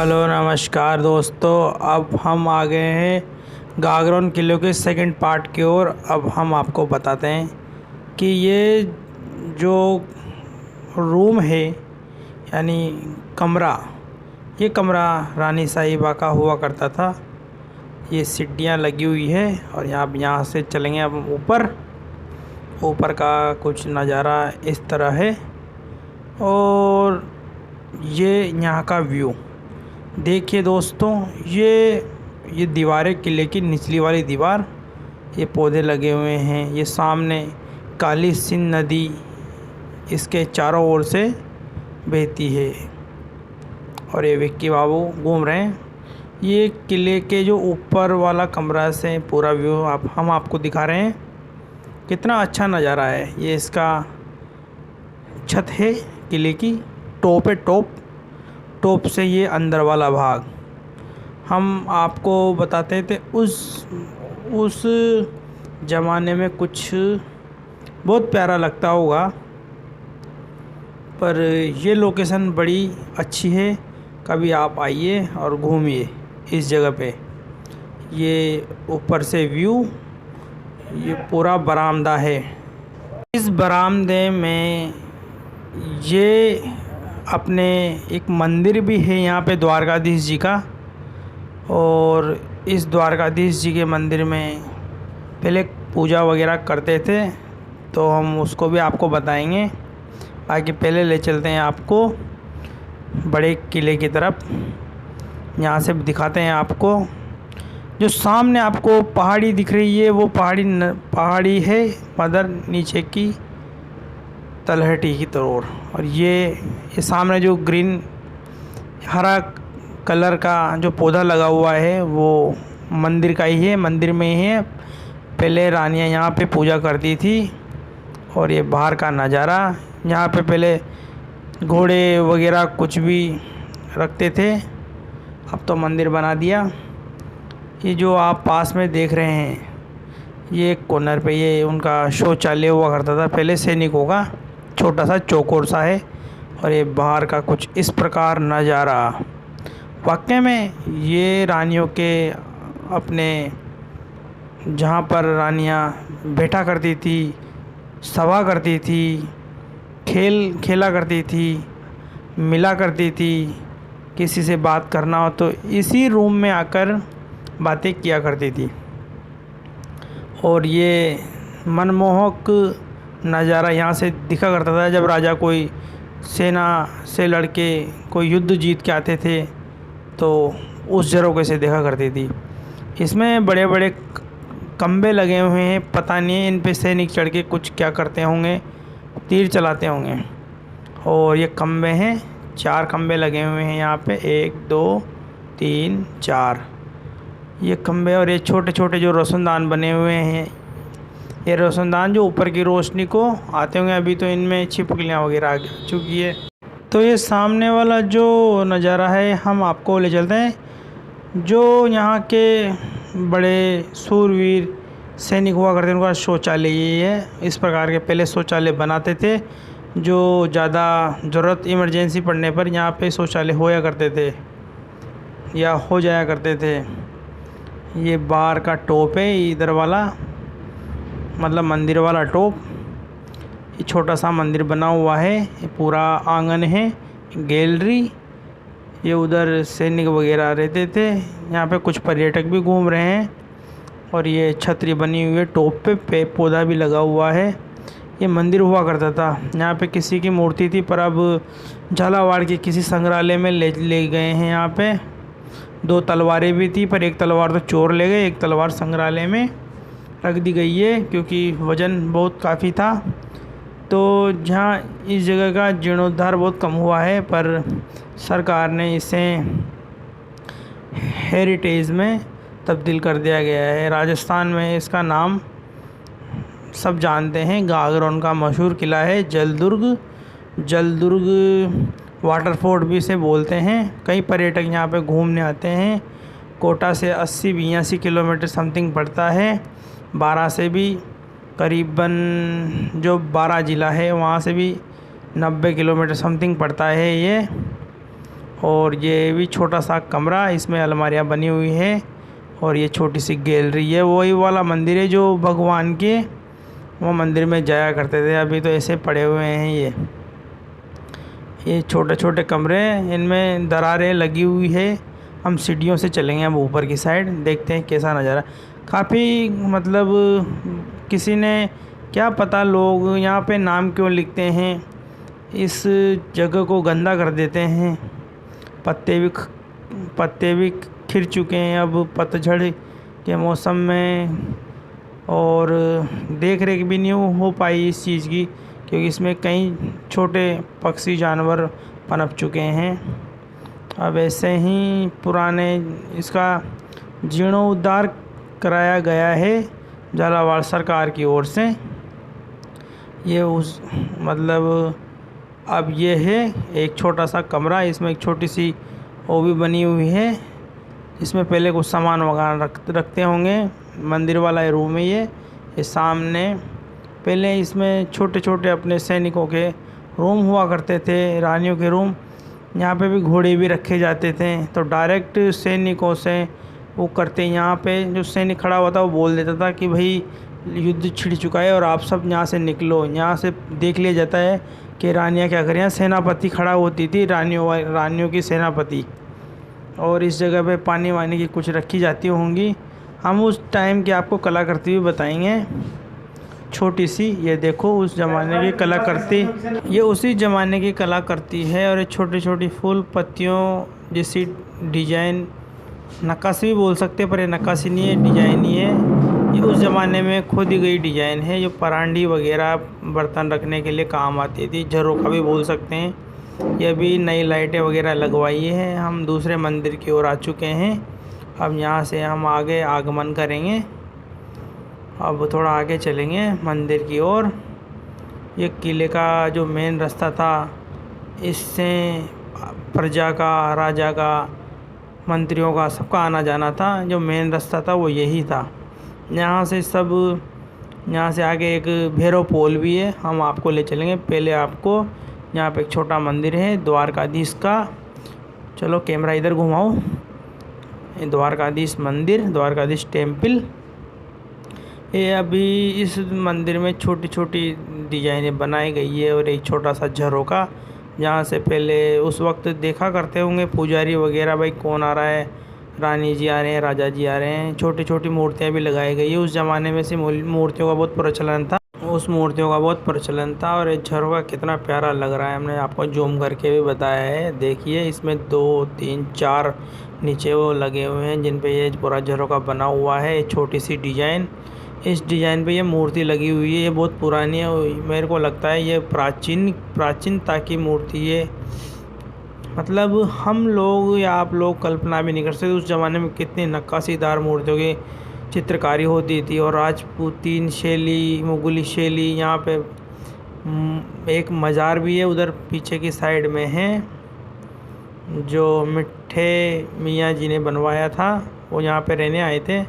Hello नमस्कार दोस्तों। अब हम आ गए हैं गागरोन किले के सेकंड पार्ट की ओर। अब हम आपको बताते हैं कि ये जो रूम है यानी कमरा, ये कमरा रानी साहिबा का हुआ करता था। ये सीढ़ियाँ लगी हुई है और यहाँ से चलेंगे अब ऊपर का कुछ नज़ारा इस तरह है। और ये यहाँ का व्यू देखिए दोस्तों। ये दीवारें किले की निचली वाली दीवार, ये पौधे लगे हुए हैं। ये सामने काली सिंध नदी इसके चारों ओर से बहती है और ये विक्की बाबू घूम रहे हैं। ये किले के जो ऊपर वाला कमरा से पूरा व्यू हम आपको दिखा रहे हैं। कितना अच्छा नज़ारा है। ये इसका छत है किले की, टॉप है। टॉप से ये अंदर वाला भाग हम आपको बताते थे। उस ज़माने में कुछ बहुत प्यारा लगता होगा, पर ये लोकेशन बड़ी अच्छी है। कभी आप आइए और घूमिए इस जगह पे। ये ऊपर से व्यू, ये पूरा बरामदा है। इस बरामदे में ये अपने एक मंदिर भी है यहाँ पे, द्वारकाधीश जी का। और इस द्वारकाधीश जी के मंदिर में पहले पूजा वगैरह करते थे, तो हम उसको भी आपको बताएंगे। बाकी पहले ले चलते हैं आपको बड़े किले की तरफ। यहाँ से दिखाते हैं आपको। जो सामने आपको पहाड़ी दिख रही है, वो पहाड़ी है मदर नीचे की तलहटी की तरफ। और ये सामने जो ग्रीन हरा कलर का जो पौधा लगा हुआ है, वो मंदिर का ही है। मंदिर में ही है। पहले रानियाँ यहाँ पे पूजा करती थी। और ये बाहर का नज़ारा, यहाँ पे पहले घोड़े वगैरह कुछ भी रखते थे, अब तो मंदिर बना दिया। ये जो आप पास में देख रहे हैं, ये कॉर्नर पे ये उनका शौचालय हुआ करता था पहले, सैनिकों का। छोटा सा चौकोर सा है। और ये बाहर का कुछ इस प्रकार नज़ारा। वाकई में ये रानियों के अपने, जहाँ पर रानियाँ बैठा करती थी, सभा करती थी, खेला करती थी, मिला करती थी। किसी से बात करना हो तो इसी रूम में आकर बातें किया करती थी। और ये मनमोहक नज़ारा यहाँ से दिखा करता था जब राजा कोई सेना से लड़के कोई युद्ध जीत के आते थे, तो उस झरोखे से देखा करती थी। इसमें बड़े बड़े खंबे लगे हुए हैं, पता नहीं इन पे सैनिक चढ़ के कुछ क्या करते होंगे, तीर चलाते होंगे। और ये खंबे हैं, 4 खंबे लगे हुए हैं यहाँ पे, 1 2 3 4 ये खंबे। और ये छोटे छोटे जो रोशनदान बने हुए हैं, ये रोशनदान जो ऊपर की रोशनी को आते होंगे। अभी तो इनमें छिपकलियाँ वगैरह आ चुकी है। तो ये सामने वाला जो नज़ारा है, हम आपको ले चलते हैं। जो यहाँ के बड़े सूरवीर सैनिक हुआ करते हैं, उनका शौचालय ये है। इस प्रकार के पहले शौचालय बनाते थे, जो ज़्यादा ज़रूरत इमरजेंसी पड़ने पर यहाँ पे शौचालय होया करते थे या हो जाया करते थे। ये बाहर का टॉप है, इधर वाला मतलब मंदिर वाला टॉप। ये छोटा सा मंदिर बना हुआ है, ये पूरा आंगन है, गैलरी। ये उधर सैनिक वगैरह रहते थे। यहाँ पे कुछ पर्यटक भी घूम रहे हैं। और ये छतरी बनी हुई है, टॉप पे पौधा भी लगा हुआ है। ये मंदिर हुआ करता था। यहाँ पे किसी की मूर्ति थी, पर अब झालावाड़ के किसी संग्रहालय में ले गए हैं। यहाँ पे 2 तलवारें भी थी, पर एक तलवार तो चोर ले गए, एक तलवार संग्रहालय में रख दी गई है, क्योंकि वज़न बहुत काफ़ी था। तो जहाँ इस जगह का जीर्णोद्धार बहुत कम हुआ है, पर सरकार ने इसे हेरिटेज में तब्दील कर दिया गया है। राजस्थान में इसका नाम सब जानते हैं, गागरोन का मशहूर किला है। जलदुर्ग वाटरफोर्ट भी इसे बोलते हैं। कई पर्यटक यहाँ पे घूमने आते हैं। कोटा से 80-82 किलोमीटर समथिंग पड़ता है। 12 से भी करीबन, जो 12 ज़िला है वहाँ से भी 90 किलोमीटर समथिंग पड़ता है ये। और ये भी छोटा सा कमरा, इसमें अलमारियाँ बनी हुई है और ये छोटी सी गैलरी है। वही वाला मंदिर है जो भगवान के वो मंदिर में जाया करते थे। अभी तो ऐसे पड़े हुए हैं ये छोटे छोटे कमरे, इनमें दरारें लगी हुई है। हम सीढ़ियों से चलेंगे अब ऊपर की साइड, देखते हैं कैसा नज़ारा। काफ़ी मतलब किसी ने क्या पता लोग यहाँ पे नाम क्यों लिखते हैं, इस जगह को गंदा कर देते हैं। पत्ते भी खिल चुके हैं अब पतझड़ के मौसम में, और देख रेख भी नहीं हो पाई इस चीज़ की, क्योंकि इसमें कई छोटे पक्षी जानवर पनप चुके हैं। अब ऐसे ही पुराने इसका जीर्णोद्धार कराया गया है झालावाड़ सरकार की ओर से। ये उस मतलब अब ये है एक छोटा सा कमरा, इसमें एक छोटी सी वो भी बनी हुई है, इसमें पहले कुछ सामान वगैरह रखते होंगे। मंदिर वाला रूम है ये सामने। पहले इसमें छोटे छोटे अपने सैनिकों के रूम हुआ करते थे, रानियों के रूम। यहाँ पे भी घोड़े भी रखे जाते थे, तो डायरेक्ट सैनिकों से वो करते। यहाँ पे जो सैनिक खड़ा हुआ था वो बोल देता था कि भाई युद्ध छिड़ चुका है और आप सब यहाँ से निकलो। यहाँ से देख लिया जाता है कि रानियाँ क्या करें। यहाँ सेनापति खड़ा होती थी, रानियों की सेनापति, और इस जगह पे पानी वानी की कुछ रखी जाती होंगी। हम उस टाइम की आपको कलाकृति भी बताएंगे छोटी सी। ये देखो उस ज़माने की कलाकृति, ये उसी ज़माने की कलाकृति है। और ये छोटी छोटी फूल पत्तियों जैसी डिजाइन, नक्काशी भी बोल सकते हैं, पर ये नक्काशी नहीं है, डिजाइन ही है। ये उस ज़माने में खोदी गई डिजाइन है, जो परांडी वगैरह बर्तन रखने के लिए काम आती थी। झरोखा भी बोल सकते हैं। ये भी नई लाइटें वगैरह लगवाई है। हम दूसरे मंदिर की ओर आ चुके हैं। अब यहाँ से हम आगे आगमन करेंगे। अब थोड़ा आगे चलेंगे मंदिर की ओर। ये किले का जो मेन रास्ता था, इससे प्रजा का, राजा का, मंत्रियों का, सबका आना जाना था। जो मेन रास्ता था वो यही था। यहाँ से आगे एक भैरव पोल भी है, हम आपको ले चलेंगे। पहले आपको यहाँ पे एक छोटा मंदिर है द्वारकाधीश का। चलो कैमरा इधर घुमाओ। द्वारकाधीश मंदिर, द्वारकाधीश टेम्पल। ये अभी इस मंदिर में छोटी छोटी डिजाइनें बनाई गई है और एक छोटा सा झरोका, जहाँ से पहले उस वक्त देखा करते होंगे पुजारी वगैरह, भाई कौन आ रहा है, रानी जी आ रहे हैं, राजा जी आ रहे हैं। छोटी छोटी मूर्तियाँ भी लगाई गई है। उस ज़माने में से मूर्तियों का बहुत प्रचलन था, और ये झरोका कितना प्यारा लग रहा है, हमने आपको जूम करके भी बताया है। देखिए इसमें 2, 3, 4 नीचे वो लगे हुए हैं जिन पे ये पूरा झरोका बना हुआ है। छोटी सी डिजाइन, इस डिज़ाइन पे ये मूर्ति लगी हुई है। ये बहुत पुरानी है, मेरे को लगता है ये प्राचीनता की मूर्ति है। मतलब हम लोग या आप लोग कल्पना भी नहीं कर सकते उस ज़माने में कितनी नक्काशीदार मूर्तियों की चित्रकारी होती थी। और राजपूतीन शैली, मुगली शैली, यहाँ पे एक मज़ार भी है उधर पीछे की साइड में है, जो मिठ्ठे मियाँ जी ने बनवाया था। वो यहाँ पे रहने आए थे।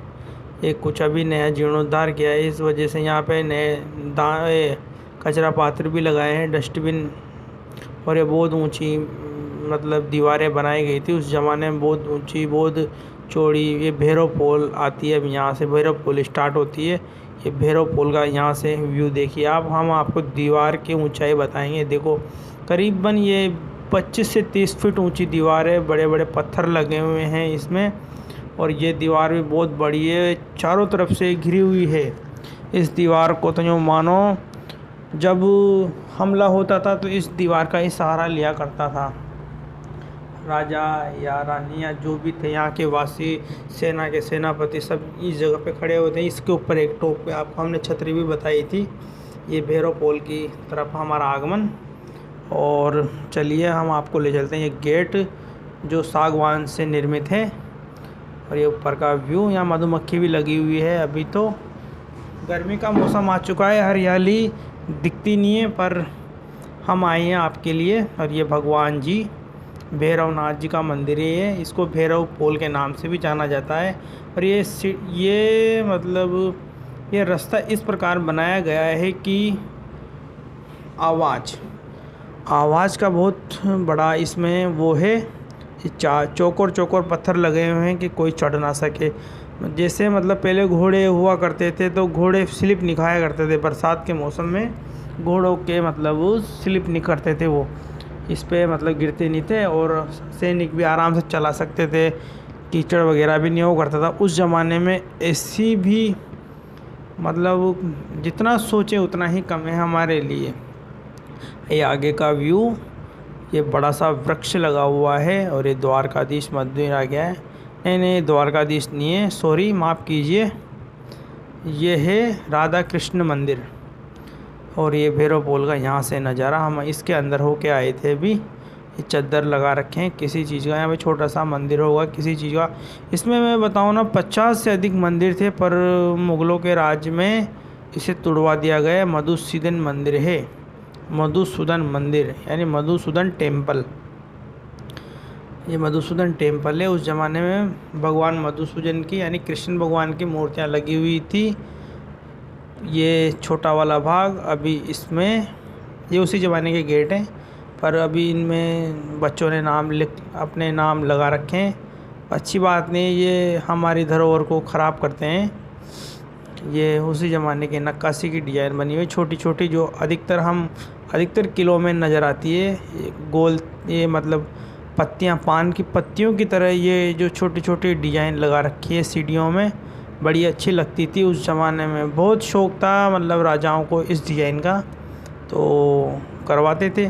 एक कुछ अभी नया जीर्णोद्धार किया है, इस वजह से यहाँ पे नए कचरा पात्र भी लगाए हैं, डस्टबिन। और ये बहुत ऊंची मतलब दीवारें बनाई गई थी उस ज़माने में, बहुत ऊंची, बहुत चौड़ी। ये भैरव पोल आती है, अब यहाँ से भैरव पोल स्टार्ट होती है। ये भैरव पोल का यहाँ से व्यू देखिए आप। हम आपको दीवार की ऊंचाई बताएंगे। देखो करीबन ये 25 से 30 फीट ऊंची दीवार है, बड़े बड़े पत्थर लगे हुए हैं इसमें। और ये दीवार भी बहुत बड़ी है, चारों तरफ से घिरी हुई है। इस दीवार को तो जो मानो जब हमला होता था तो इस दीवार का ही सहारा लिया करता था राजा या रानी या जो भी थे यहाँ के वासी, सेना के सेनापति, सब इस जगह पे खड़े होते हैं। इसके ऊपर एक टॉप पे आपको हमने छतरी भी बताई थी। ये भैरव पोल की तरफ हमारा आगमन। और चलिए हम आपको ले चलते हैं। ये गेट जो सागवान से निर्मित है, और ये ऊपर का व्यू। यहाँ मधुमक्खी भी लगी हुई है। अभी तो गर्मी का मौसम आ चुका है, हरियाली दिखती नहीं है, पर हम आए हैं आपके लिए। और ये भगवान जी भैरवनाथ जी का मंदिर है ये, इसको भैरव पोल के नाम से भी जाना जाता है। और ये मतलब ये रास्ता इस प्रकार बनाया गया है कि आवाज़ का बहुत बड़ा इसमें वो है चौकोर चौकोर पत्थर लगे हुए हैं कि कोई चढ़ ना सके। जैसे मतलब पहले घोड़े हुआ करते थे तो घोड़े स्लिप नहीं खाया करते थे, बरसात के मौसम में घोड़ों के मतलब वो स्लिप नहीं करते थे, वो इस पे मतलब गिरते नहीं थे और सैनिक भी आराम से चला सकते थे, कीचड़ वगैरह भी नहीं हो करता था उस ज़माने में। ऐसी भी मतलब जितना सोचे उतना ही कम है हमारे लिए। ये आगे का व्यू, ये बड़ा सा वृक्ष लगा हुआ है और ये द्वारकाधीश मंदिर आ गया है। नहीं द्वारकाधीश नहीं है, सॉरी माफ़ कीजिए, ये है राधा कृष्ण मंदिर। और ये भैरव पोल का यहाँ से नज़ारा, हम इसके अंदर होके आए थे अभी। ये चद्दर लगा रखे हैं किसी चीज़ का, यहाँ पे छोटा सा मंदिर होगा किसी चीज़ का। इसमें मैं बताऊँ ना 50 से अधिक मंदिर थे, पर मुग़लों के राज में इसे तुड़वा दिया गया। मधुसूदन मंदिर है, मधुसूदन मंदिर यानी मधुसूदन टेम्पल। ये मधुसूदन टेम्पल है। उस ज़माने में भगवान मधुसूदन की यानी कृष्ण भगवान की मूर्तियाँ लगी हुई थी। ये छोटा वाला भाग अभी इसमें, ये उसी ज़माने के गेट हैं, पर अभी इनमें बच्चों ने अपने नाम लगा रखे हैं। अच्छी बात नहीं, ये हमारी धरोहर को ख़राब करते हैं। ये उसी ज़माने के नक्काशी की डिज़ाइन बनी हुई छोटी छोटी, जो अधिकतर किलो में नज़र आती है। ये गोल, ये मतलब पत्तियां, पान की पत्तियों की तरह ये जो छोटी छोटी डिज़ाइन लगा रखी है सीढ़ियों में, बड़ी अच्छी लगती थी उस ज़माने में। बहुत शौक़ था मतलब राजाओं को इस डिज़ाइन का, तो करवाते थे।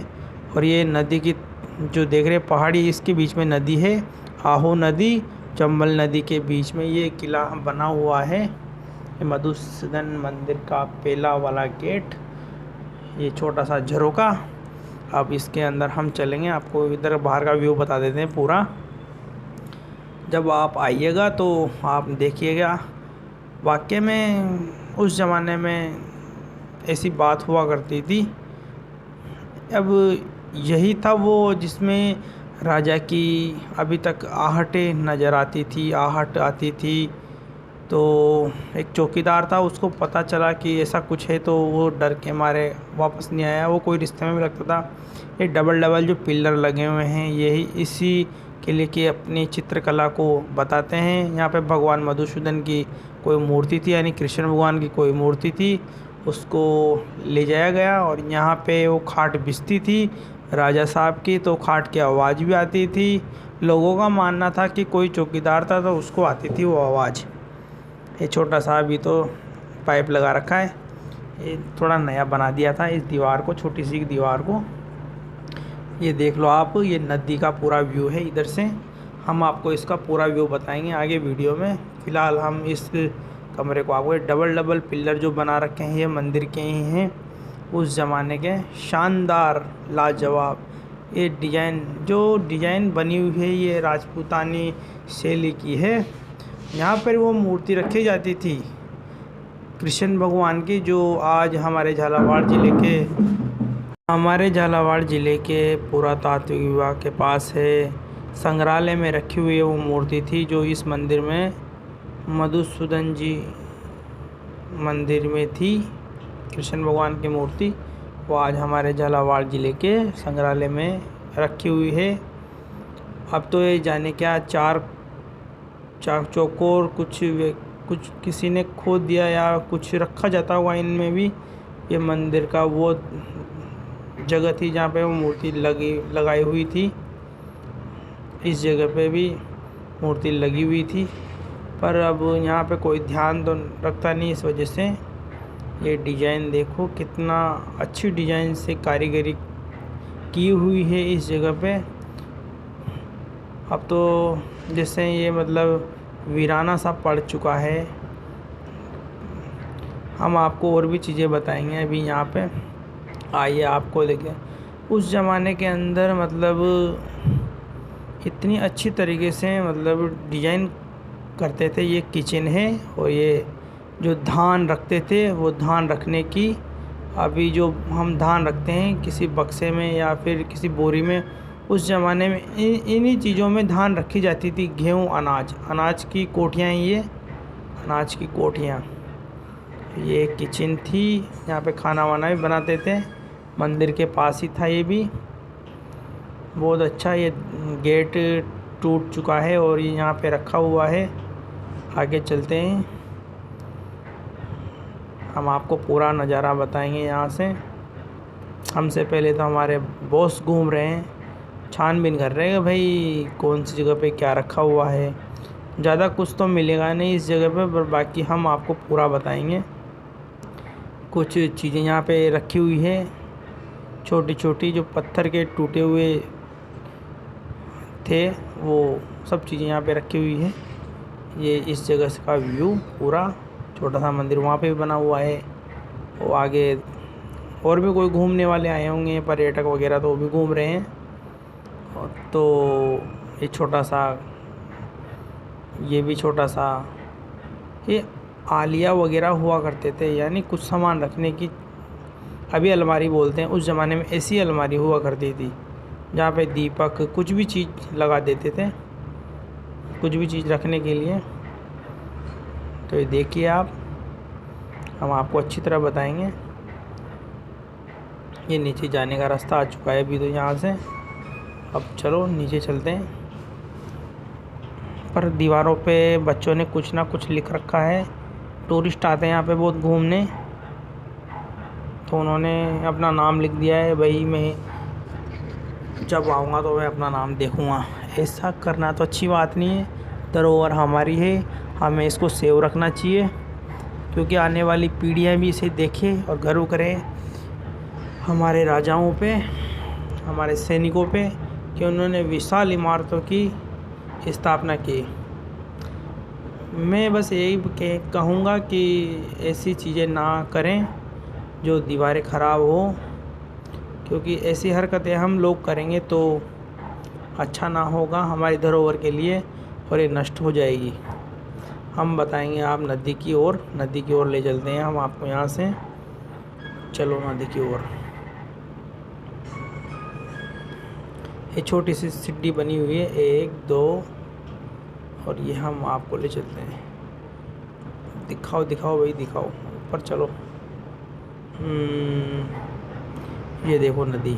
और ये नदी की जो देख रहे पहाड़ी, इसके बीच में नदी है, आहू नदी, चंबल नदी के बीच में ये किला बना हुआ है। ये मधुसूदन मंदिर का पहला वाला गेट, ये छोटा सा झरोका। अब इसके अंदर हम चलेंगे, आपको इधर बाहर का व्यू बता देते हैं पूरा। जब आप आइएगा तो आप देखिएगा, वाकई में उस ज़माने में ऐसी बात हुआ करती थी। अब यही था वो जिसमें राजा की अभी तक आहटें नज़र आती थी, आहट आती थी। तो एक चौकीदार था, उसको पता चला कि ऐसा कुछ है, तो वो डर के मारे वापस नहीं आया। वो कोई रिश्ते में भी लगता था। ये डबल जो पिलर लगे हुए हैं, यही इसी के लिए कि अपनी चित्रकला को बताते हैं। यहाँ पे भगवान मधुसूदन की कोई मूर्ति थी, यानी कृष्ण भगवान की कोई मूर्ति थी, उसको ले जाया गया। और यहाँ पे वो खाट बिछती थी राजा साहब की, तो खाट की आवाज़ भी आती थी। लोगों का मानना था कि कोई चौकीदार था तो उसको आती थी वो आवाज़। ये छोटा सा भी तो पाइप लगा रखा है, ये थोड़ा नया बना दिया था इस दीवार को, छोटी सी दीवार को। ये देख लो आप, ये नदी का पूरा व्यू है इधर से। हम आपको इसका पूरा व्यू बताएंगे आगे वीडियो में। फ़िलहाल हम इस कमरे को, आपको डबल पिलर जो बना रखे हैं ये मंदिर के ही हैं, उस ज़माने के, शानदार लाजवाब। ये डिज़ाइन बनी हुई है ये राजपूतानी शैली की है। यहाँ पर वो मूर्ति रखी जाती थी कृष्ण भगवान की, जो आज हमारे झालावाड़ ज़िले के पुरातात्विक विभाग के पास है, संग्रहालय में रखी हुई वो मूर्ति थी, जो इस मंदिर में मधुसूदन जी मंदिर में थी। कृष्ण भगवान की मूर्ति वो आज हमारे झालावाड़ ज़िले के संग्रहालय में रखी हुई है। अब तो ये जाने क्या चार चौकोर कुछ किसी ने खोद दिया या कुछ रखा जाता हुआ इनमें भी। ये मंदिर का वो जगह थी जहाँ पे वो मूर्ति लगाई हुई थी। इस जगह पे भी मूर्ति लगी हुई थी, पर अब यहाँ पे कोई ध्यान तो रखता नहीं, इस वजह से। ये डिज़ाइन देखो कितना अच्छी डिज़ाइन से कारीगरी की हुई है इस जगह पे। अब तो जैसे ये मतलब वीराना सा पड़ चुका है। हम आपको और भी चीज़ें बताएंगे अभी यहाँ पे। आइए आपको देखिए, उस ज़माने के अंदर मतलब इतनी अच्छी तरीके से मतलब डिज़ाइन करते थे। ये किचन है, और ये जो धान रखते थे वो धान रखने की, अभी जो हम धान रखते हैं किसी बक्से में या फिर किसी बोरी में, उस ज़माने में इन्हीं चीज़ों में धान रखी जाती थी। गेहूँ, अनाज की कोठियाँ, ये अनाज की कोठियाँ। ये किचन थी, यहाँ पे खाना वाना भी बनाते थे। मंदिर के पास ही था ये भी, बहुत अच्छा। ये गेट टूट चुका है और ये यहाँ पे रखा हुआ है। आगे चलते हैं, हम आपको पूरा नज़ारा बताएंगे यहाँ से। हमसे पहले तो हमारे बॉस घूम रहे हैं, छानबीन कर रहे हैं कि भाई कौन सी जगह पे क्या रखा हुआ है। ज़्यादा कुछ तो मिलेगा नहीं इस जगह पे, पर बाकी हम आपको पूरा बताएंगे। कुछ चीज़ें यहाँ पे रखी हुई है, छोटी छोटी, जो पत्थर के टूटे हुए थे, वो सब चीज़ें यहाँ पे रखी हुई है। ये इस जगह का व्यू पूरा, छोटा सा मंदिर वहाँ पे भी बना हुआ है। वो आगे और भी कोई घूमने वाले आए होंगे, पर्यटक वगैरह, तो वो भी घूम रहे हैं। और तो ये छोटा सा, ये भी छोटा सा, ये आलिया वगैरह हुआ करते थे, यानी कुछ सामान रखने की, अभी अलमारी बोलते हैं, उस ज़माने में ऐसी अलमारी हुआ करती थी जहाँ पे दीपक कुछ भी चीज़ लगा देते थे, कुछ भी चीज़ रखने के लिए। तो ये देखिए आप, हम आपको अच्छी तरह बताएंगे। ये नीचे जाने का रास्ता आ चुका है अभी तो यहाँ से। अब चलो नीचे चलते हैं। पर दीवारों पे बच्चों ने कुछ ना कुछ लिख रखा है। टूरिस्ट आते हैं यहाँ पे बहुत घूमने, तो उन्होंने अपना नाम लिख दिया है, भाई मैं जब आऊँगा तो मैं अपना नाम देखूँगा। ऐसा करना तो अच्छी बात नहीं है, धरोहर हमारी है, हमें इसको सेव रखना चाहिए, क्योंकि आने वाली पीढ़ियाँ भी इसे देखें और गर्व करें हमारे राजाओं पे, हमारे सैनिकों पे, कि उन्होंने विशाल इमारतों की स्थापना की। मैं बस यही कहूँगा कि ऐसी चीज़ें ना करें जो दीवारें ख़राब हो, क्योंकि ऐसी हरकतें हम लोग करेंगे तो अच्छा ना होगा हमारी धरोहर के लिए, और ये नष्ट हो जाएगी। हम बताएंगे आप नदी की ओर, नदी की ओर ले चलते हैं हम आपको यहाँ से। चलो नदी की ओर। ये छोटी सी सीढ़ी बनी हुई है, 1 2, और ये हम आपको ले चलते हैं। दिखाओ दिखाओ भाई दिखाओ, ऊपर चलो। ये देखो नदी,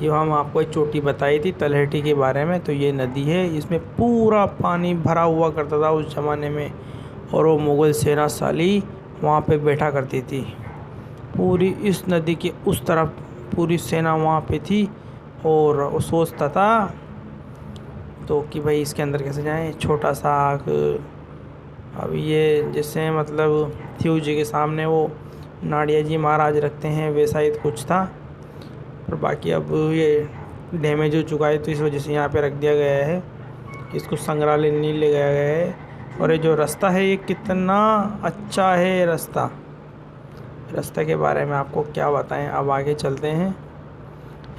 ये हम आपको एक चोटी बताई थी तलहटी के बारे में, तो ये नदी है। इसमें पूरा पानी भरा हुआ करता था उस ज़माने में, और वो मुग़ल सेना साली वहाँ पे बैठा करती थी। पूरी इस नदी के उस तरफ पूरी सेना वहाँ पे थी, और वो सोचता था तो कि भाई इसके अंदर कैसे जाएं। छोटा सा अब ये जैसे मतलब थी जी के सामने वो नाड़िया जी महाराज रखते हैं, वैसा ही कुछ था। पर बाकी अब ये डैमेज हो चुका है, तो इस वजह से यहाँ पे रख दिया गया है, इसको संग्रहालय नहीं ले गया गया है। और ये जो रास्ता है, ये कितना अच्छा है रास्ता। रास्ते के बारे में आपको क्या बताएं, अब आगे चलते हैं।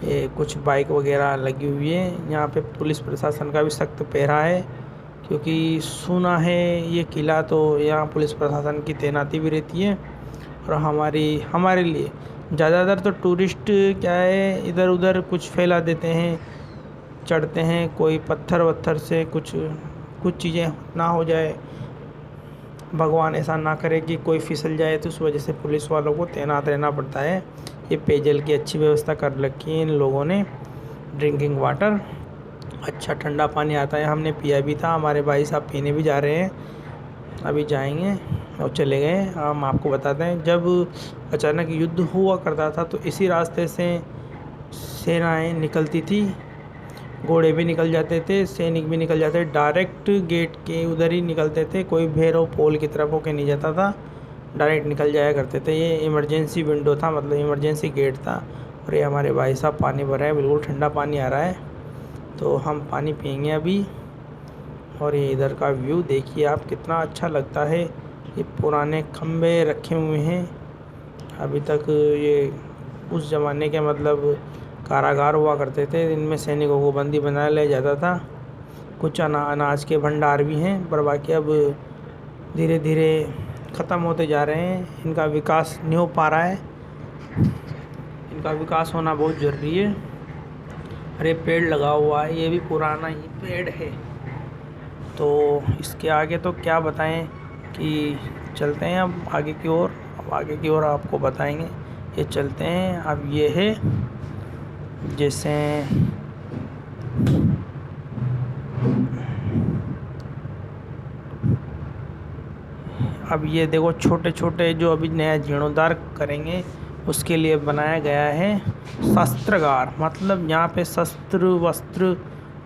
ये कुछ बाइक वगैरह लगी हुई है। यहाँ पे पुलिस प्रशासन का भी सख्त पहरा है, क्योंकि सुना है ये किला, तो यहाँ पुलिस प्रशासन की तैनाती भी रहती है। और हमारे लिए ज़्यादातर तो टूरिस्ट क्या है, इधर उधर कुछ फैला देते हैं, चढ़ते हैं, कोई पत्थर वत्थर से कुछ चीज़ें ना हो जाए, भगवान ऐसा ना करे कि कोई फिसल जाए, तो उस वजह से पुलिस वालों को तैनात रहना पड़ता है। ये पेयजल की अच्छी व्यवस्था कर रखी है इन लोगों ने, ड्रिंकिंग वाटर, अच्छा ठंडा पानी आता है, हमने पिया भी था, हमारे भाई साहब पीने भी जा रहे हैं, अभी जाएंगे और चले गए। हम आपको बताते हैं, जब अचानक युद्ध हुआ करता था तो इसी रास्ते से सेनाएं निकलती थी, घोड़े भी निकल जाते थे, सैनिक भी निकल जाते थे, डायरेक्ट गेट के उधर ही निकलते थे, कोई भैरव पोल की तरफ होके नहीं जाता था, डायरेक्ट निकल जाया करते थे। ये इमरजेंसी विंडो था, मतलब इमरजेंसी गेट था। और ये हमारे भाई साहब पानी भर रहे हैं, बिल्कुल ठंडा पानी आ रहा है, तो हम पानी पियेंगे अभी। और ये इधर का व्यू देखिए आप, कितना अच्छा लगता है। ये पुराने खम्भे रखे हुए हैं, अभी तक ये उस ज़माने के मतलब कारागार हुआ करते थे, इनमें सैनिकों को बंदी बना लिया जाता था। कुछ अनाज के भंडार भी हैं, पर बाकी अब धीरे धीरे ख़त्म होते जा रहे हैं, इनका विकास नहीं हो पा रहा है, इनका विकास होना बहुत ज़रूरी है। अरे पेड़ लगा हुआ है, ये भी पुराना ही पेड़ है। तो इसके आगे तो क्या बताएं, कि चलते हैं अब आगे की ओर। अब आगे की ओर आपको बताएंगे, ये चलते हैं। अब ये है जैसे अब ये देखो छोटे छोटे जो अभी नया जीर्णोद्धार करेंगे उसके लिए बनाया गया है शस्त्रागार। मतलब यहाँ पे शस्त्र वस्त्र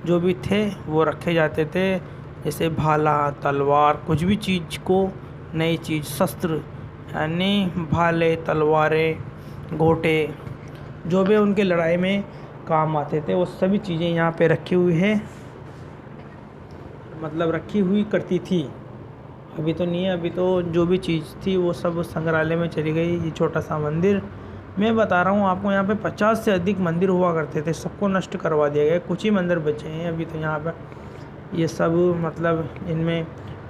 जो भी थे वो रखे जाते थे, जैसे भाला तलवार, कुछ भी चीज़ को नई चीज़ शस्त्र यानी भाले तलवारें घोटे जो भी उनके लड़ाई में काम आते थे वो सभी चीज़ें यहाँ पे रखी हुई है, मतलब रखी हुई करती थी। अभी तो नहीं है, अभी तो जो भी चीज़ थी वो सब संग्रहालय में चली गई। ये छोटा सा मंदिर मैं बता रहा हूँ आपको, यहाँ पे 50 से अधिक मंदिर हुआ करते थे, सबको नष्ट करवा दिया गया, कुछ ही मंदिर बचे हैं अभी तो यहाँ पे। ये सब मतलब इनमें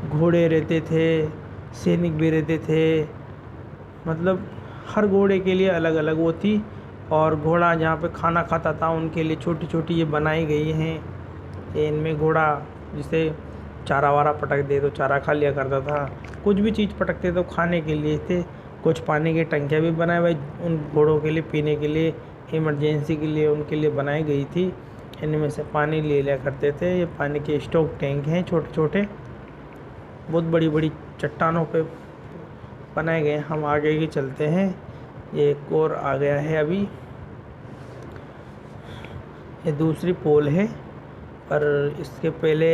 घोड़े रहते थे, सैनिक भी रहते थे, मतलब हर घोड़े के लिए अलग अलग वो थी। और घोड़ा जहाँ पे खाना खाता था उनके लिए छोटी छोटी ये बनाई गई हैं। ये इनमें घोड़ा जिसे चारा वारा पटक दे तो चारा खा लिया करता था, कुछ भी चीज़ पटकते तो खाने के लिए थे। कुछ पानी की टंकियाँ भी बनाए हुए उन घोड़ों के लिए पीने के लिए, इमरजेंसी के लिए उनके लिए बनाई गई थी। इनमें से पानी ले लिया करते थे। ये पानी के स्टॉक टैंक हैं छोटे छोटे, बहुत बड़ी बड़ी चट्टानों पे बनाए गए। हम आगे ही चलते हैं, ये एक और आ गया है अभी, ये दूसरी पोल है। पर इसके पहले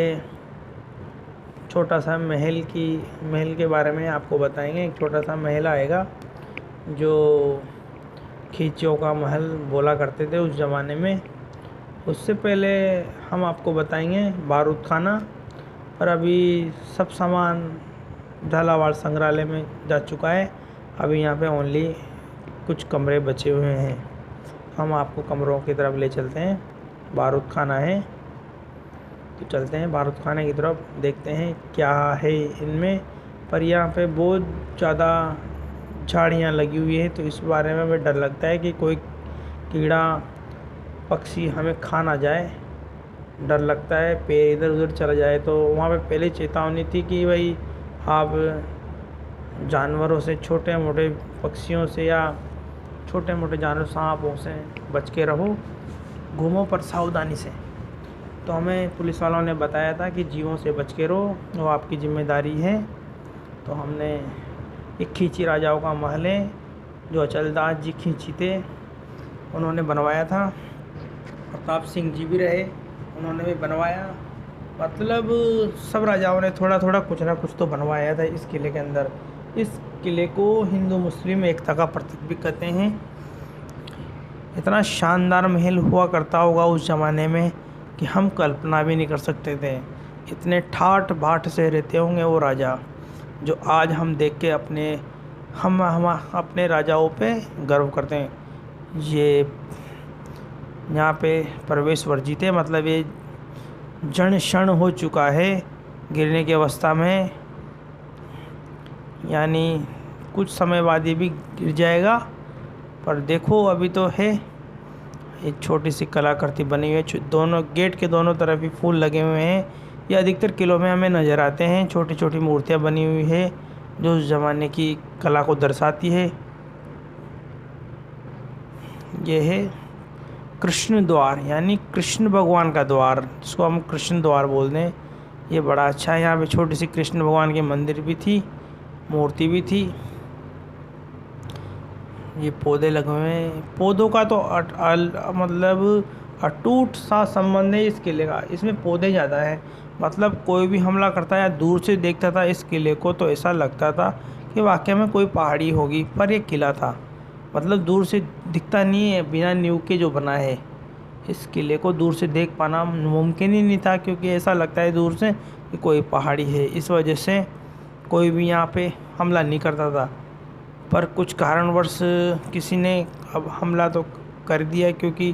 छोटा सा महल के बारे में आपको बताएंगे। एक छोटा सा महल आएगा जो खींचियों का महल बोला करते थे उस ज़माने में। उससे पहले हम आपको बताएंगे बारूद खाना। पर अभी सब सामान झालावाड़ संग्रहालय में जा चुका है, अभी यहाँ पे ओनली कुछ कमरे बचे हुए हैं। हम आपको कमरों की तरफ ले चलते हैं। बारूद खाना है तो चलते हैं बारूद खाने की तरफ, देखते हैं क्या है इनमें। पर यहाँ पे बहुत ज़्यादा झाड़ियाँ लगी हुई हैं, तो इस बारे में हमें डर लगता है कि कोई कीड़ा पक्षी हमें खा ना जाए। डर लगता है पैर इधर उधर चला जाए। तो वहाँ पे पहले चेतावनी थी कि भाई आप जानवरों से, छोटे मोटे पक्षियों से या छोटे मोटे जानवर सांपों से बच के रहो, घूमो पर सावधानी से। तो हमें पुलिस वालों ने बताया था कि जीवों से बच के रहो, वो आपकी जिम्मेदारी है। तो हमने एक खींची राजाओं का महल है जो अचलदास जी खींची थे, उन्होंने बनवाया था। प्रताप सिंह जी भी रहे, उन्होंने भी बनवाया। मतलब सब राजाओं ने थोड़ा थोड़ा कुछ ना कुछ तो बनवाया था इस किले के अंदर। इस किले को हिंदू मुस्लिम एकता का प्रतीक भी कहते हैं। इतना शानदार महल हुआ करता होगा उस ज़माने में कि हम कल्पना भी नहीं कर सकते थे। इतने ठाठ बाट से रहते होंगे वो राजा, जो आज हम देख के हम अपने राजाओं पे गर्व करते हैं। ये यहाँ पे प्रवेश वर्जित है, मतलब ये जन क्षण हो चुका है गिरने की अवस्था में, यानी कुछ समय बाद ये भी गिर जाएगा। पर देखो अभी तो है। एक छोटी सी कलाकृति बनी हुई है, दोनों गेट के दोनों तरफ ही फूल लगे हुए हैं। ये अधिकतर किलों में हमें नज़र आते हैं। छोटी छोटी मूर्तियाँ बनी हुई है जो उस ज़माने की कला को दर्शाती है। ये है कृष्ण द्वार, यानी कृष्ण भगवान का द्वार, जिसको हम कृष्ण द्वार बोलते हैं। ये बड़ा अच्छा है। यहाँ पे छोटी सी कृष्ण भगवान की मंदिर भी थी, मूर्ति भी थी। ये पौधे लगे हुए हैं। पौधों का तो मतलब अटूट सा संबंध है इस किले का। इसमें पौधे ज़्यादा है, मतलब कोई भी हमला करता या दूर से देखता था इस किले को तो ऐसा लगता था कि वाकई में कोई पहाड़ी होगी, पर यह किला था। मतलब दूर से दिखता नहीं है, बिना नींव के जो बना है। इस किले को दूर से देख पाना मुमकिन ही नहीं था, क्योंकि ऐसा लगता है दूर से कि कोई पहाड़ी है। इस वजह से कोई भी यहाँ पे हमला नहीं करता था। पर कुछ कारणवश किसी ने अब हमला तो कर दिया, क्योंकि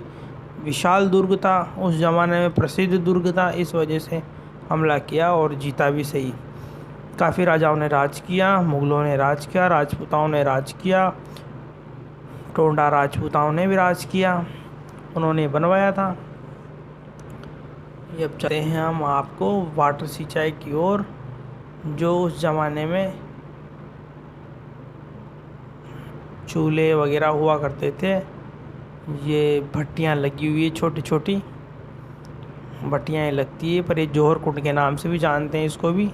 विशाल दुर्ग था, उस ज़माने में प्रसिद्ध दुर्ग था, इस वजह से हमला किया और जीता भी सही। काफ़ी राजाओं ने राज किया, मुग़लों ने राज किया, राजपूताओं ने राज किया, टोंडा राजपूताओं ने भी राज किया, उन्होंने बनवाया था। ये अब चलते हैं हम आपको वाटर सिंचाई की ओर, जो उस ज़माने में चूल्हे वगैरह हुआ करते थे। ये भट्टियाँ लगी हुई है, छोटी छोटी भट्टियाँ लगती है, पर ये जौहर कुंड के नाम से भी जानते हैं इसको भी।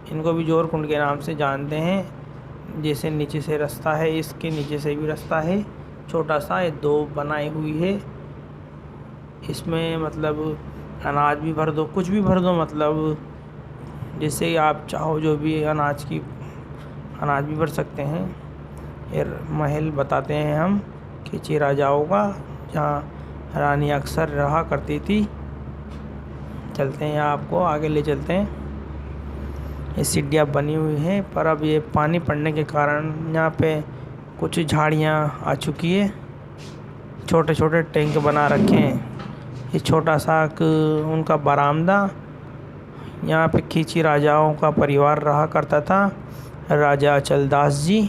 इनको भी जोहर कुंड के नाम से जानते हैं। जैसे नीचे से रास्ता है, इसके नीचे से भी रास्ता है छोटा सा, ये 2 बनाई हुई है। इसमें मतलब अनाज भी भर दो, कुछ भी भर दो, मतलब जैसे आप चाहो जो भी अनाज भी भर सकते हैं। ये महल बताते हैं हम खिची राजाओं का, जहाँ रानी अक्सर रहा करती थी। चलते हैं, आपको आगे ले चलते हैं। ये सीढ़ियाँ बनी हुई हैं, पर अब ये पानी पड़ने के कारण यहाँ पे कुछ झाड़ियाँ आ चुकी है। छोटे छोटे टैंक बना रखे हैं। ये छोटा सा उनका बरामदा, यहाँ पे खिची राजाओं का परिवार रहा करता था। राजा अचलदास जी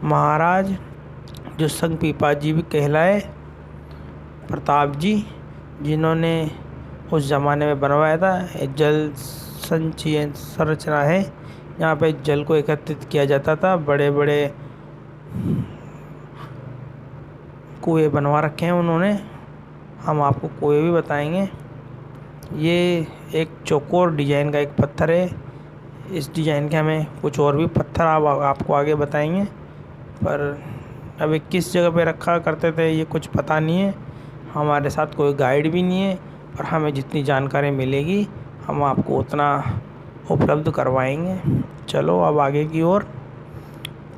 महाराज, जो संग पीपा जी भी कहलाए, प्रताप जी, जिन्होंने उस ज़माने में बनवाया था। जल संचयन संरचना है, यहाँ पे जल को एकत्रित किया जाता था। बड़े बड़े कुएं बनवा रखे हैं उन्होंने, हम आपको कुएं भी बताएंगे। ये एक चौकोर डिजाइन का एक पत्थर है। इस डिजाइन के हमें कुछ और भी पत्थर आपको आगे बताएंगे, पर अभी किस जगह पे रखा करते थे ये कुछ पता नहीं है। हमारे साथ कोई गाइड भी नहीं है, पर हमें जितनी जानकारी मिलेगी हम आपको उतना उपलब्ध करवाएंगे। चलो अब आगे की ओर,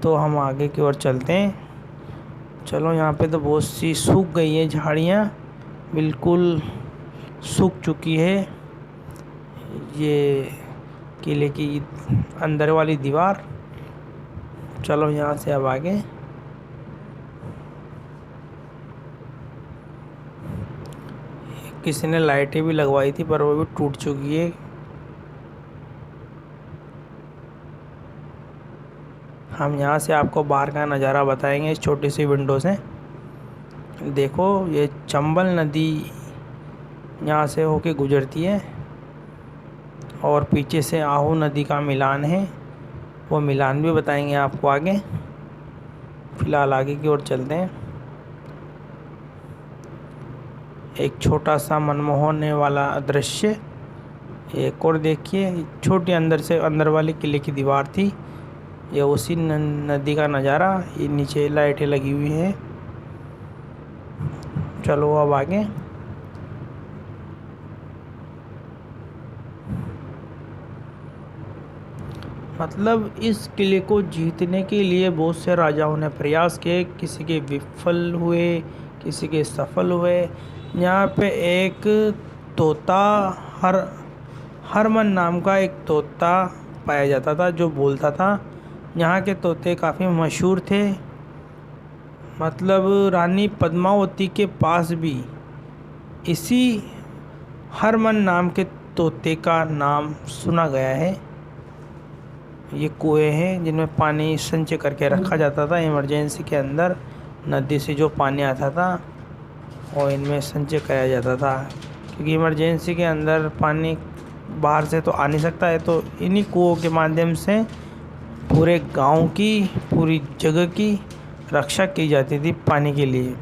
तो हम आगे की ओर चलते हैं। चलो, यहाँ पे तो बहुत सी सूख गई है झाड़ियाँ, बिल्कुल सूख चुकी है। ये किले की अंदर वाली दीवार। चलो यहाँ से अब आगे। किसी ने लाइटें भी लगवाई थी, पर वो भी टूट चुकी है। हम यहाँ से आपको बाहर का नज़ारा बताएंगे इस छोटी सी विंडो से। देखो, ये चंबल नदी यहाँ से होके गुजरती है, और पीछे से आहू नदी का मिलान है। वो मिलान भी बताएंगे आपको आगे। फिलहाल आगे की ओर चलते हैं। एक छोटा सा मनमोहने वाला दृश्य एक और देखिए। छोटी अंदर वाली किले की दीवार थी, ये उसी नदी का नज़ारा। ये नीचे लाइटें लगी हुई हैं। चलो अब आगे। मतलब इस किले को जीतने के लिए बहुत से राजाओं ने प्रयास किए, किसी के विफल हुए, किसी के सफल हुए। यहाँ पे एक तोता, हरमन नाम का एक तोता पाया जाता था, जो बोलता था। यहाँ के तोते काफ़ी मशहूर थे। मतलब रानी पद्मावती के पास भी इसी हरमन नाम के तोते का नाम सुना गया है। ये कुएं हैं जिनमें पानी संचय करके रखा जाता था। इमरजेंसी के अंदर नदी से जो पानी आता था और इनमें संचय कराया जाता था, क्योंकि इमरजेंसी के अंदर पानी बाहर से तो आ नहीं सकता है, तो इन्हीं कुओं के माध्यम से पूरे गांव की, पूरी जगह की रक्षा की जाती थी पानी के लिए।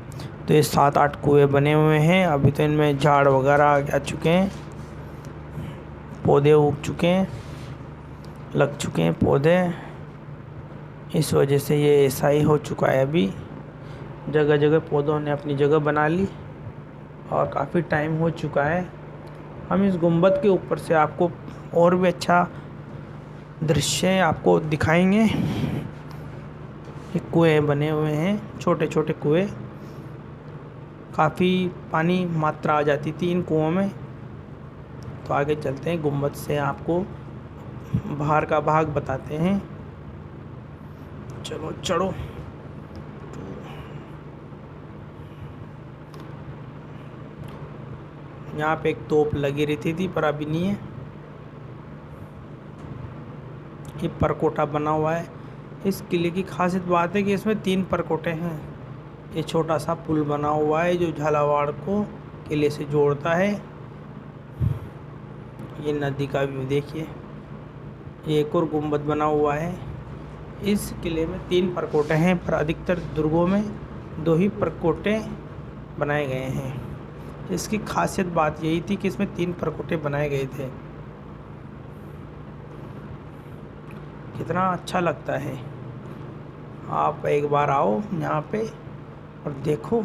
तो ये 7-8 कुएं बने हुए हैं। अभी तो इनमें झाड़ वगैरह आ चुके हैं, पौधे उग चुके हैं, लग चुके हैं पौधे। इस वजह से ये ऐसा ही हो चुका है। अभी जगह जगह पौधों ने अपनी जगह बना ली, और काफ़ी टाइम हो चुका है। हम इस गुंबद के ऊपर से आपको और भी अच्छा दृश्य आपको दिखाएंगे। ये कुएं बने हुए हैं, छोटे छोटे कुएं। काफ़ी पानी मात्रा आ जाती थी इन कुओं में। तो आगे चलते हैं, गुंबद से आपको बाहर का भाग बताते हैं। चलो चढ़ो। यहाँ पे एक तोप लगी रहती थी, पर अभी नहीं है। ये परकोटा बना हुआ है। इस किले की खासियत बात है कि इसमें 3 परकोटे हैं। ये छोटा सा पुल बना हुआ है जो झालावाड़ को किले से जोड़ता है। ये नदी का व्यू देखिए। ये एक और गुंबद बना हुआ है। इस किले में 3 परकोटे हैं, पर अधिकतर दुर्गों में 2 ही परकोटे बनाए गए हैं। इसकी खासियत बात यही थी कि इसमें 3 परकोटे बनाए गए थे। कितना अच्छा लगता है। आप एक बार आओ यहाँ पे और देखो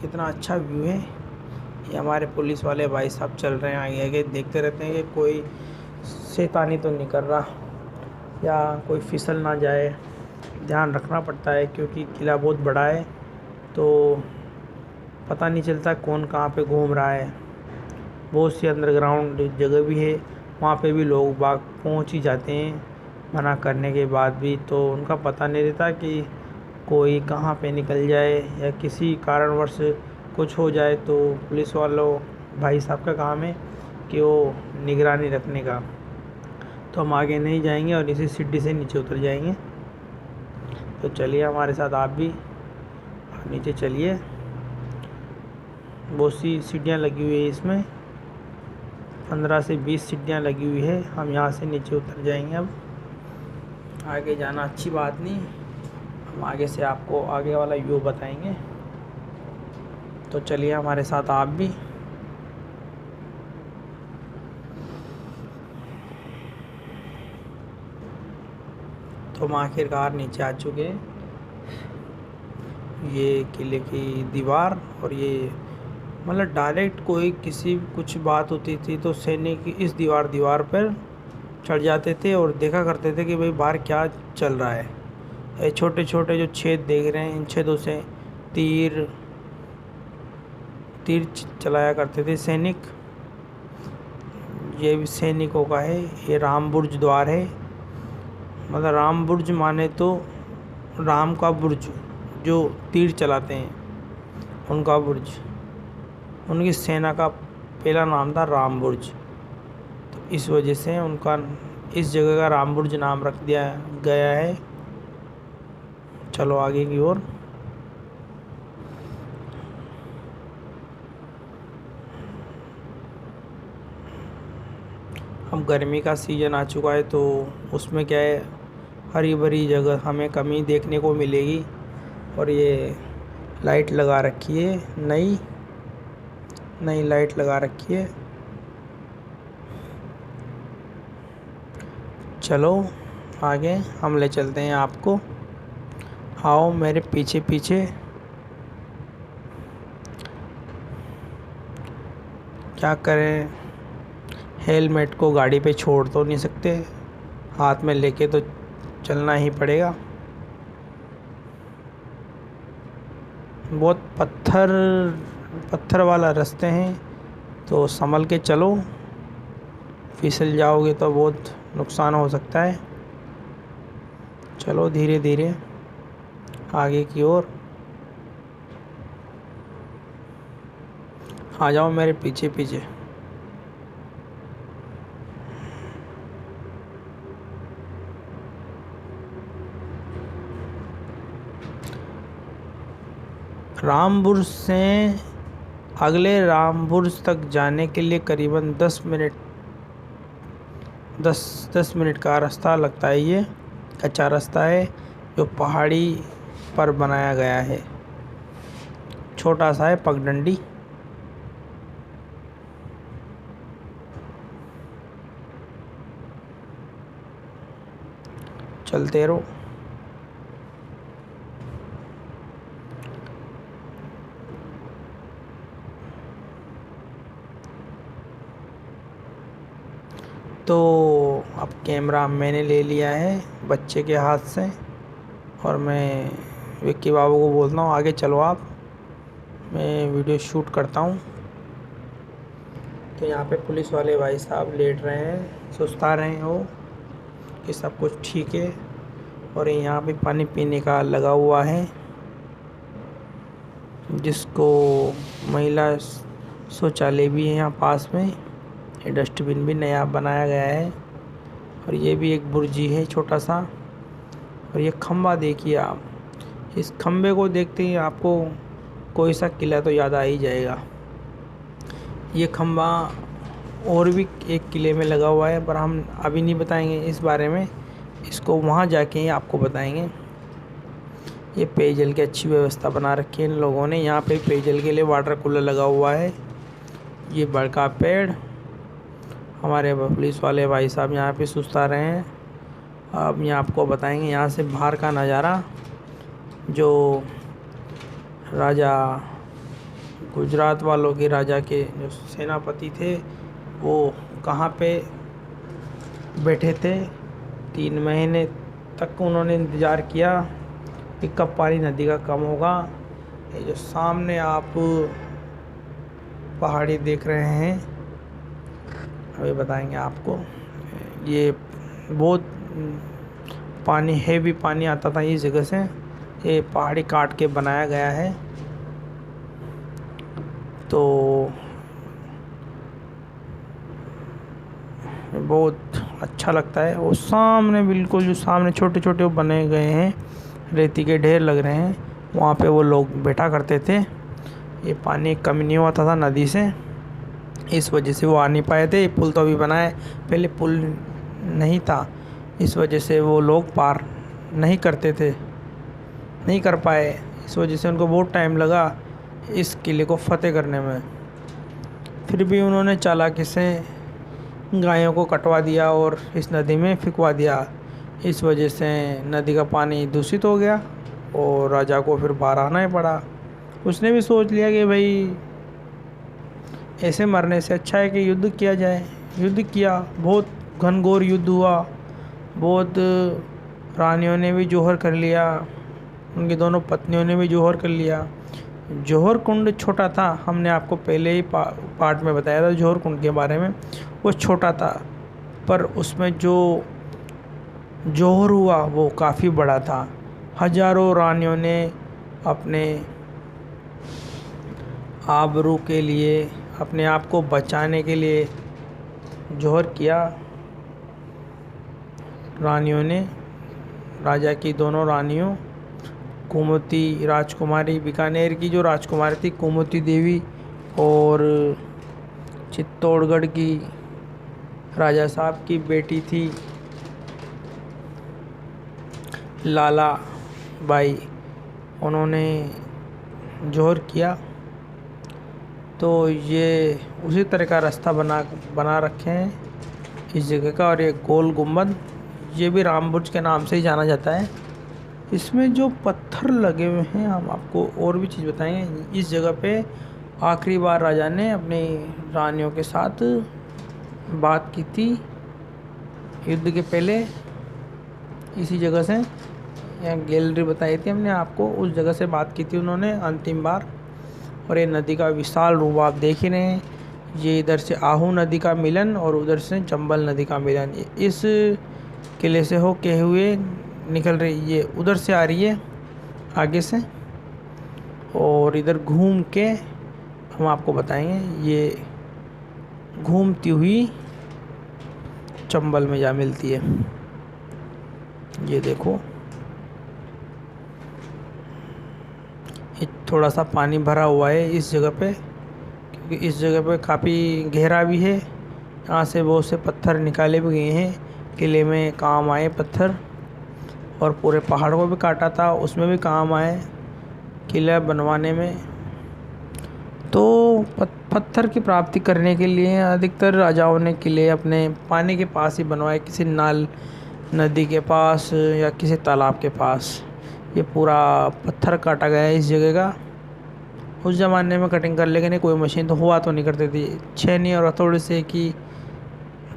कितना अच्छा व्यू है। ये हमारे पुलिस वाले भाई साहब चल रहे हैं आगे आगे, देखते रहते हैं कि कोई शैतानी तो नहीं कर रहा या कोई फिसल ना जाए। ध्यान रखना पड़ता है क्योंकि किला बहुत बड़ा है, तो पता नहीं चलता कौन कहाँ पे घूम रहा है। बहुत सी अंडरग्राउंड जगह भी है, वहाँ पे भी लोग बाग पहुँच ही जाते हैं मना करने के बाद भी, तो उनका पता नहीं रहता कि कोई कहाँ पे निकल जाए या किसी कारणवश कुछ हो जाए। तो पुलिस वालों भाई साहब का काम है कि वो निगरानी रखने का। तो हम आगे नहीं जाएंगे और इसी सीढ़ी से नीचे उतर जाएंगे। तो चलिए हमारे साथ आप भी नीचे चलिए। बहुत सी सीढ़ियाँ लगी हुई है इसमें, 15 से 20 सीढ़ियाँ लगी हुई है। हम यहाँ से नीचे उतर जाएंगे। अब आगे जाना अच्छी बात नहीं, हम आगे से आपको आगे वाला व्यू बताएंगे। तो चलिए हमारे साथ आप भी। तो हम आखिरकार नीचे आ चुके हैं। ये किले की दीवार, और ये मतलब डायरेक्ट कोई किसी कुछ बात होती थी तो सैनिक इस दीवार पर चढ़ जाते थे और देखा करते थे कि भाई बाहर क्या चल रहा है। ये छोटे छोटे जो छेद देख रहे हैं, इन छेदों से तीर चलाया करते थे सैनिक। ये भी सैनिकों का है। ये राम बुर्ज द्वार है, मतलब राम बुर्ज माने तो राम का बुर्ज, जो तीर चलाते हैं उनका बुर्ज। उनकी सेना का पहला नाम था राम बुर्ज, तो इस वजह से उनका इस जगह का राम बुर्ज नाम रख दिया गया है। चलो आगे की ओर। अब गर्मी का सीज़न आ चुका है, तो उसमें क्या है, हरी भरी जगह हमें कमी देखने को मिलेगी। और ये लाइट लगा रखी है, नई लाइट लगा रखी है। चलो आगे हम ले चलते हैं आपको। आओ मेरे पीछे पीछे। क्या करें, हेलमेट को गाड़ी पे छोड़ तो नहीं सकते, हाथ में लेके तो चलना ही पड़ेगा। बहुत पत्थर वाला रास्ते हैं, तो संभल के चलो, फिसल जाओगे तो बहुत नुकसान हो सकता है। चलो धीरे धीरे आगे की ओर। आ जाओ मेरे पीछे पीछे। रामबुर्ज से अगले रामबुर्ज तक जाने के लिए करीबन 10 मिनट का रास्ता लगता है। ये कच्चा रास्ता है जो पहाड़ी पर बनाया गया है, छोटा सा है पगडंडी। चलते रहो। तो अब कैमरा मैंने ले लिया है बच्चे के हाथ से, और मैं विक्की बाबू को बोलता हूँ आगे चलो आप, मैं वीडियो शूट करता हूँ। तो यहाँ पे पुलिस वाले भाई साहब लेट रहे हैं, सुस्ता रहे हैं वो कि सब कुछ ठीक है। और यहाँ पे पानी पीने का लगा हुआ है, जिसको महिला शौचालय भी है यहाँ पास में। ये डस्टबिन भी नया बनाया गया है। और ये भी एक बुर्जी है छोटा सा। और ये खम्बा देखिए आप, इस खम्बे को देखते ही आपको कोई सा किला तो याद आ ही जाएगा। ये खम्बा और भी एक किले में लगा हुआ है, पर हम अभी नहीं बताएंगे इस बारे में, इसको वहाँ जाके ही आपको बताएंगे। ये पेयजल की अच्छी व्यवस्था बना रखी है इन लोगों ने। यहाँ पे पेयजल के लिए वाटर कूलर लगा हुआ है। ये बड़का पेड़, हमारे पुलिस वाले भाई साहब यहाँ पे सुस्ता रहे हैं। अब यहाँ आपको बताएंगे यहाँ से बाहर का नज़ारा। जो राजा गुजरात वालों के राजा के जो सेनापति थे वो कहाँ पे बैठे थे, 3 महीने तक उन्होंने इंतज़ार किया कि कब पानी नदी का कम होगा। ये जो सामने आप पहाड़ी देख रहे हैं, अभी बताएंगे आपको। ये बहुत पानी हेवी पानी आता था इस जगह से, ये पहाड़ी काट के बनाया गया है। तो बहुत अच्छा लगता है। वो सामने बिल्कुल जो सामने छोटे छोटे वो बने गए हैं, रेती के ढेर लग रहे हैं, वहाँ पे वो लोग बैठा करते थे। ये पानी कम नहीं होता था नदी से, इस वजह से वो आ नहीं पाए थे। पुल तो अभी बना है, पहले पुल नहीं था, इस वजह से वो लोग पार नहीं करते थे, नहीं कर पाए। इस वजह से उनको बहुत टाइम लगा इस किले को फतेह करने में। फिर भी उन्होंने चालाकी से गायों को कटवा दिया और इस नदी में फिकवा दिया। इस वजह से नदी का पानी दूषित हो गया और राजा को फिर बाहर आना ही पड़ा। उसने भी सोच लिया कि भाई ऐसे मरने से अच्छा है कि युद्ध किया जाए। युद्ध किया, बहुत घनघोर युद्ध हुआ, बहुत रानियों ने भी जौहर कर लिया, उनकी दोनों पत्नियों ने भी जौहर कर लिया। जौहर कुंड छोटा था, हमने आपको पहले ही पार्ट में बताया था जौहर कुंड के बारे में। वो छोटा था पर उसमें जो जौहर हुआ वो काफ़ी बड़ा था। हजारों रानियों ने अपने आबरू के लिए, अपने आप को बचाने के लिए जौहर किया। रानियों ने, राजा की दोनों रानियों, कुमुती राजकुमारी, बीकानेर की जो राजकुमारी थी कुमुती देवी, और चित्तौड़गढ़ की राजा साहब की बेटी थी लाला बाई, उन्होंने जौहर किया। तो ये उसी तरह का रास्ता बना रखे हैं इस जगह का। और ये गोल गुम्बद, ये भी राम बुर्ज के नाम से ही जाना जाता है। इसमें जो पत्थर लगे हुए हैं, हम आपको और भी चीज़ बताएंगे। इस जगह पे आखिरी बार राजा ने अपनी रानियों के साथ बात की थी युद्ध के पहले, इसी जगह से। यहाँ गैलरी बताई थी हमने आपको, उस जगह से बात की थी उन्होंने अंतिम बार। और ये नदी का विशाल रूप आप देख ही रहे हैं। ये इधर से आहू नदी का मिलन और उधर से चंबल नदी का मिलन, इस किले से होके हुए निकल रही, ये उधर से आ रही है आगे से, और इधर घूम के हम आपको बताएंगे। ये घूमती हुई चंबल में जा मिलती है। ये देखो, ये थोड़ा सा पानी भरा हुआ है इस जगह पे, क्योंकि इस जगह पे काफ़ी गहरा भी है। यहाँ से बहुत से पत्थर निकाले भी गए हैं, किले में काम आए पत्थर। और पूरे पहाड़ को भी काटा था, उसमें भी काम आए किला बनवाने में। तो पत्थर की प्राप्ति करने के लिए अधिकतर राजाओं ने किले अपने पानी के पास ही बनवाए, किसी नाल नदी के पास या किसी तालाब के पास। ये पूरा पत्थर काटा गया है इस जगह का। उस ज़माने में कटिंग कर, लेकिन कोई मशीन तो हुआ तो नहीं करती थी, छेनी और हथौड़े से कि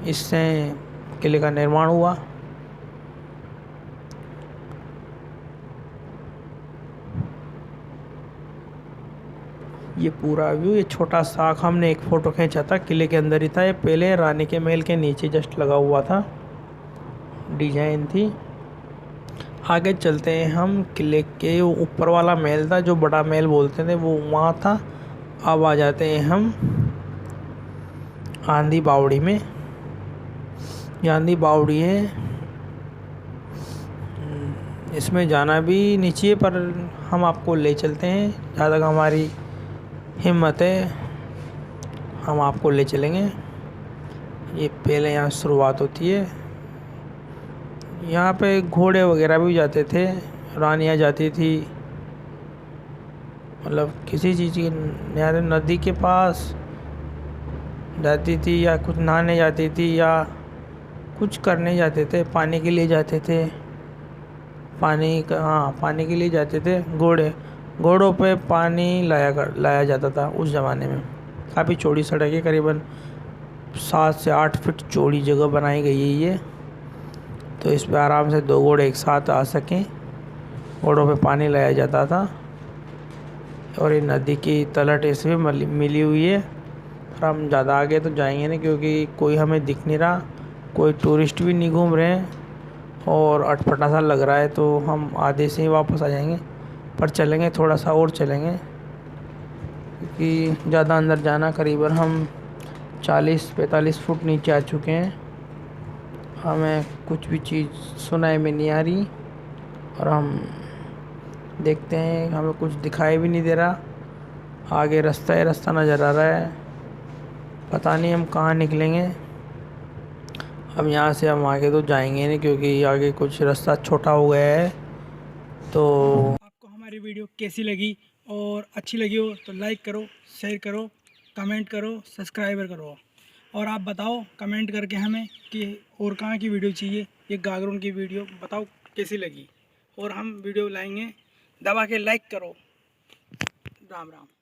इससे किले का निर्माण हुआ। ये पूरा व्यू, ये छोटा सा हमने एक फ़ोटो खींचा था, किले के अंदर ही था। ये पहले रानी के महल के नीचे जस्ट लगा हुआ था, डिजाइन थी। आगे चलते हैं हम, किले के ऊपर वाला महल था जो बड़ा महल बोलते थे, वो वहाँ था। अब आ जाते हैं हम आंधी बावड़ी में। ये आंधी बावड़ी है, इसमें जाना भी नीचे, पर हम आपको ले चलते हैं। जहाँ तक हमारी हिम्मत है हम आपको ले चलेंगे। ये पहले यहाँ शुरुआत होती है। यहाँ पे घोड़े वगैरह भी जाते थे, रानियाँ जाती थी, मतलब किसी चीज़ की, नदी के पास जाती थी या कुछ नहाने जाती थी या कुछ करने जाते थे, पानी के लिए जाते थे, पानी के लिए जाते थे। घोड़ों पे पानी लाया जाता था उस ज़माने में। काफ़ी चौड़ी सड़क है, करीबन 7 से 8 फीट चौड़ी जगह बनाई गई है ये, तो इस पे आराम से 2 घोड़े एक साथ आ सकें। घोड़ों पे पानी लाया जाता था और ये नदी की तलहट इसमें मिली हुई है। और हम ज़्यादा आगे तो जाएंगे नहीं क्योंकि कोई हमें दिख नहीं रहा, कोई टूरिस्ट भी नहीं घूम रहे हैं और अटपटा सा लग रहा है, तो हम आधे से ही वापस आ जाएंगे। पर चलेंगे, थोड़ा सा और चलेंगे क्योंकि ज़्यादा अंदर जाना, करीबन हम 40-45 फुट नीचे आ चुके हैं। हमें कुछ भी चीज़ सुनाई में नहीं आ रही और हम देखते हैं, हमें कुछ दिखाई भी नहीं दे रहा। आगे रास्ता नज़र आ रहा है, पता नहीं हम कहाँ निकलेंगे। अब यहाँ से हम आगे तो जाएंगे नहीं क्योंकि आगे कुछ रास्ता छोटा हो गया है। तो आपको हमारी वीडियो कैसी लगी और अच्छी लगी हो तो लाइक करो, शेयर करो, कमेंट करो, सब्सक्राइबर करो और आप बताओ कमेंट करके हमें कि और कहाँ की वीडियो चाहिए। ये गागरों की वीडियो बताओ कैसी लगी और हम वीडियो लाएंगे। दबा के लाइक करो। राम राम।